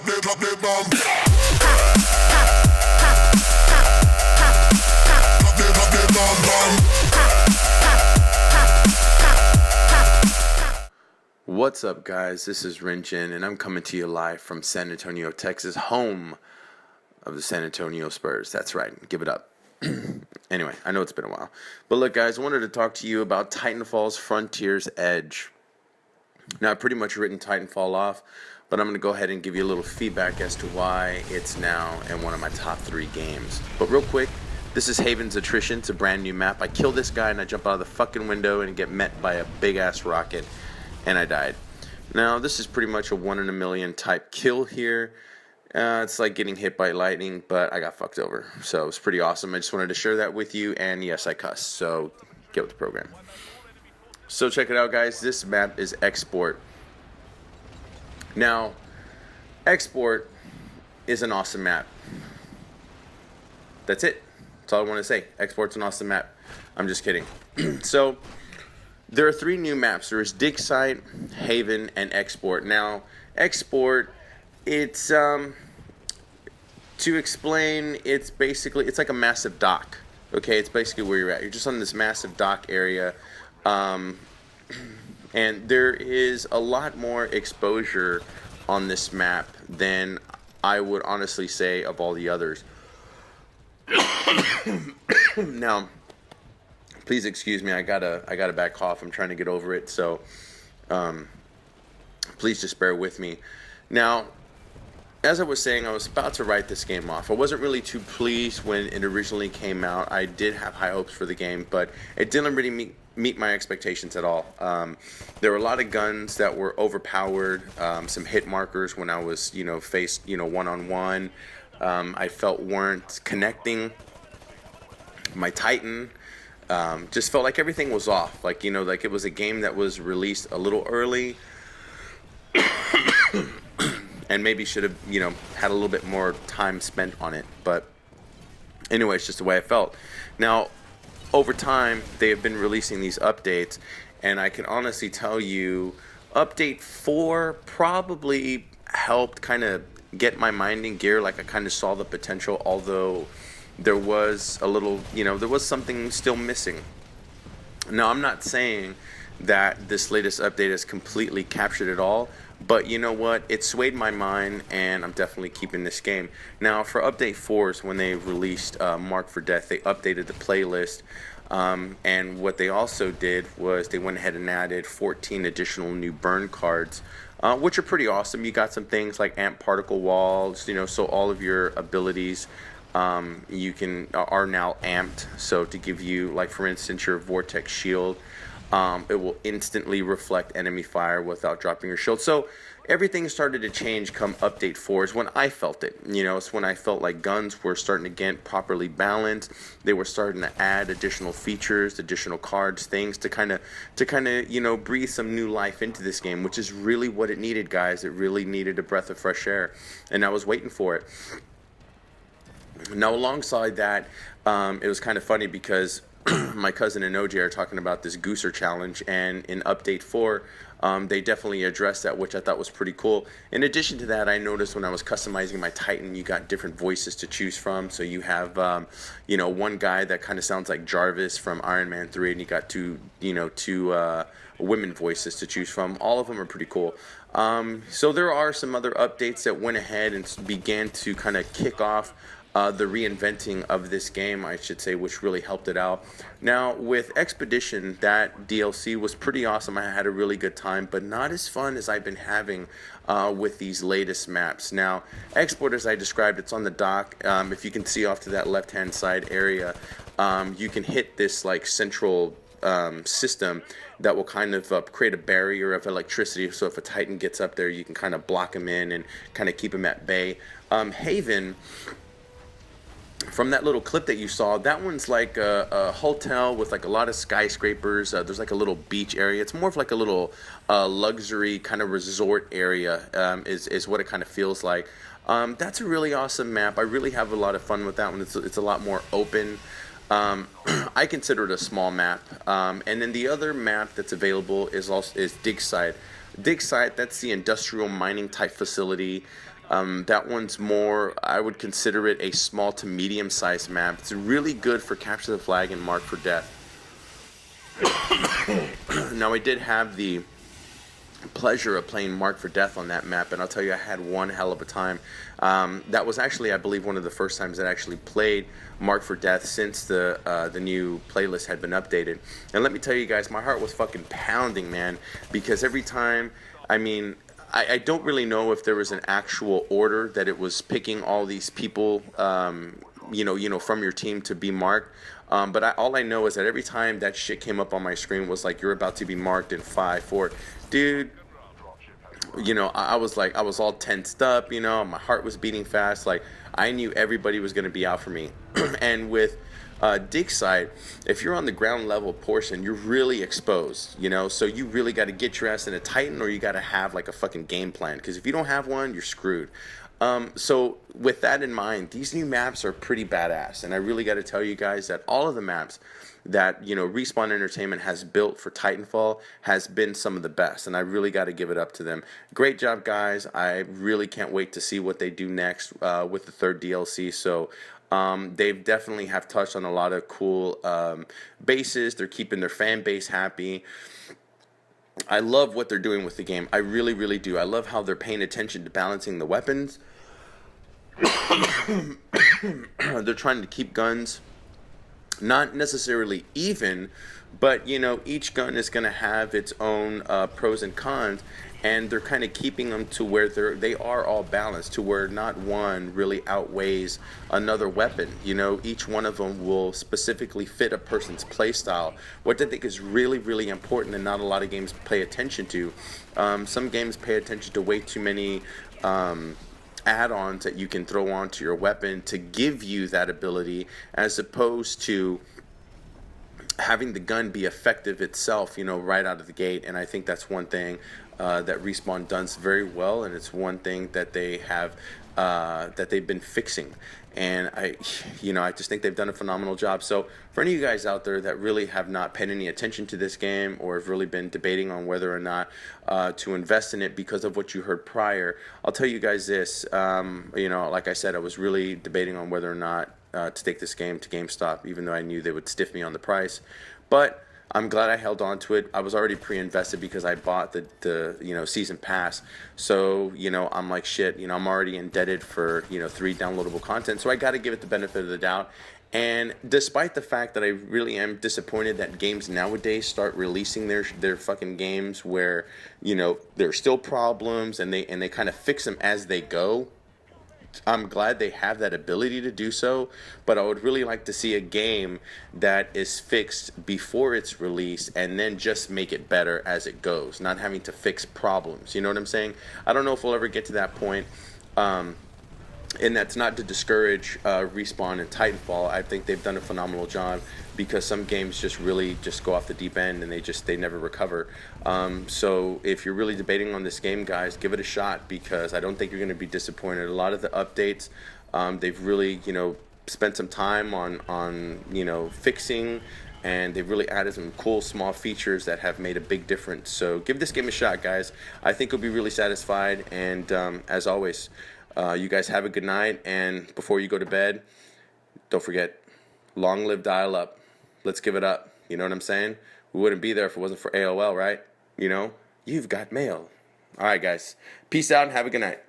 drop the bomb. Drop the bomb. What's up, guys? This is RinjiN, and I'm coming to you live from San Antonio, Texas, home of the San Antonio Spurs. That's right. Give it up. Anyway, I know it's been a while. But look, guys, I wanted to talk to you about Titanfall's Frontier's Edge. Now, I've pretty much written Titanfall off, but I'm going to go ahead and give you a little feedback as to why it's now in one of my top 3 games. But real quick, this is Haven's Attrition. It's a brand new map. I kill this guy, and I jump out of the fucking window and get met by a big-ass rocket, and I died. Now, this is pretty much a 1 in a million type kill here. It's like getting hit by lightning, but I got fucked over. So it's pretty awesome. I just wanted to share that with you, and yes, I cuss. So get with the program. So check it out, guys. This map is Export. Now, Export is an awesome map. That's it. That's all I want to say. Export's an awesome map. I'm just kidding. So there are 3 new maps. There is Dig Site, Haven, and Export. Now, Export, it's to explain, it's like a massive dock. Okay, it's basically where you're at. You're just on this massive dock area, and there is a lot more exposure on this map than I would honestly say of all the others. Now, please excuse me. I got a bad cough. I'm trying to get over it, so please just bear with me. Now, as I was saying, I was about to write this game off. I wasn't really too pleased when it originally came out. I did have high hopes for the game, but it didn't really meet my expectations at all. There were a lot of guns that were overpowered, some hit markers when I was, faced, one-on-one. I felt weren't connecting. My Titan just felt like everything was off. Like it was a game that was released a little early. And maybe should have, had a little bit more time spent on it. But anyway, it's just the way I felt. Now, over time, they have been releasing these updates, and I can honestly tell you, Update 4 probably helped kind of get my mind in gear. Like, I kind of saw the potential, although there was a little, there was something still missing. Now, I'm not saying that this latest update has completely captured it all, but you know what? It swayed my mind, and I'm definitely keeping this game. Now, for Update 4s, when they released Mark for Death, they updated the playlist. And what they also did was they went ahead and added 14 additional new burn cards, which are pretty awesome. You got some things like Amp Particle Walls, so all of your abilities are now amped. So to give you, like, for instance, your Vortex Shield, it will instantly reflect enemy fire without dropping your shield. So everything started to change come Update 4 is when I felt it. It's when I felt like guns were starting to get properly balanced. They were starting to add additional features, additional cards, things to kind of breathe some new life into this game, which is really what it needed, guys. It really needed a breath of fresh air, and I was waiting for it. Now, alongside that, it was kind of funny because my cousin and OJ are talking about this Gooser challenge, and in Update 4, they definitely addressed that, which I thought was pretty cool. In addition to that, I noticed when I was customizing my Titan, you got different voices to choose from. So you have, one guy that kind of sounds like Jarvis from Iron Man 3, and you got two women voices to choose from. All of them are pretty cool. So there are some other updates that went ahead and began to kind of kick off the reinventing of this game, I should say, which really helped it out. Now, with Expedition, that DLC was pretty awesome. I had a really good time, but not as fun as I've been having with these latest maps. Now, Export, as I described, it's on the dock. If you can see off to that left-hand side area, you can hit this like central system that will kind of create a barrier of electricity. So if a Titan gets up there, you can kind of block him in and kind of keep him at bay. Haven, from that little clip that you saw, that one's like a hotel with like a lot of skyscrapers. There's like a little beach area. It's more of like a little luxury kind of resort area, is what it kind of feels like. That's a really awesome map. I really have a lot of fun with that one. It's a lot more open. I consider it a small map. And then the other map that's available is Dig Site. Dig site, that's the industrial mining type facility. That one's more, I would consider it a small to medium sized map. It's really good for capture the flag and mark for death. Now, I did have the pleasure of playing Mark for Death on that map, and I'll tell you, I had one hell of a time. That was actually, I believe, one of the first times that I actually played Mark for Death since the new playlist had been updated. And let me tell you guys, my heart was fucking pounding, man, because every time, I mean, I don't really know if there was an actual order that it was picking all these people, from your team to be marked. But all I know is that every time that shit came up on my screen was like, you're about to be marked in 5, 4. Dude, I was like, I was all tensed up, my heart was beating fast. Like, I knew everybody was going to be out for me. And with dig site, if you're on the ground level portion, you're really exposed, so you really got to get your ass in a Titan, or you got to have like a fucking game plan, because if you don't have one, you're screwed. So with that in mind, these new maps are pretty badass, and I really got to tell you guys that all of the maps that Respawn Entertainment has built for Titanfall has been some of the best, and I really got to give it up to them. Great job, guys. I really can't wait to see what they do next with the third DLC. So they've definitely have touched on a lot of cool bases. They're keeping their fan base happy. I love what they're doing with the game. I really, really do. I love how they're paying attention to balancing the weapons. They're trying to keep guns not necessarily even, but each gun is going to have its own pros and cons, and they're kind of keeping them to where they are all balanced, to where not one really outweighs another weapon. Each one of them will specifically fit a person's play style, which I think is really, really important, and not a lot of games pay attention to. Some games pay attention to way too many add-ons that you can throw onto your weapon to give you that ability, as opposed to having the gun be effective itself, right out of the gate. And I think that's one thing that Respawn does very well, and it's one thing that they have that they've been fixing. And I just think they've done a phenomenal job. So for any of you guys out there that really have not paid any attention to this game, or have really been debating on whether or not to invest in it because of what you heard prior, I'll tell you guys this. Like I said, I was really debating on whether or not to take this game to GameStop, even though I knew they would stiff me on the price. But I'm glad I held on to it. I was already pre-invested because I bought the season pass. So, I'm like, shit, I'm already indebted for, 3 downloadable content. So I got to give it the benefit of the doubt. And despite the fact that I really am disappointed that games nowadays start releasing their fucking games where, there's still problems, and they kind of fix them as they go. I'm glad they have that ability to do so, but I would really like to see a game that is fixed before it's released, and then just make it better as it goes, not having to fix problems. You know what I'm saying? I don't know if we'll ever get to that point. And that's not to discourage Respawn and Titanfall. I think they've done a phenomenal job, because some games just really just go off the deep end, and they never recover. So if you're really debating on this game, guys, give it a shot, because I don't think you're going to be disappointed. A lot of the updates, they've really spent some time on fixing, and they've really added some cool small features that have made a big difference. So give this game a shot, guys. I think you'll be really satisfied. And as always, you guys have a good night, and before you go to bed, don't forget, long live dial-up. Let's give it up. You know what I'm saying? We wouldn't be there if it wasn't for AOL, right? You've got mail. All right, guys. Peace out and have a good night.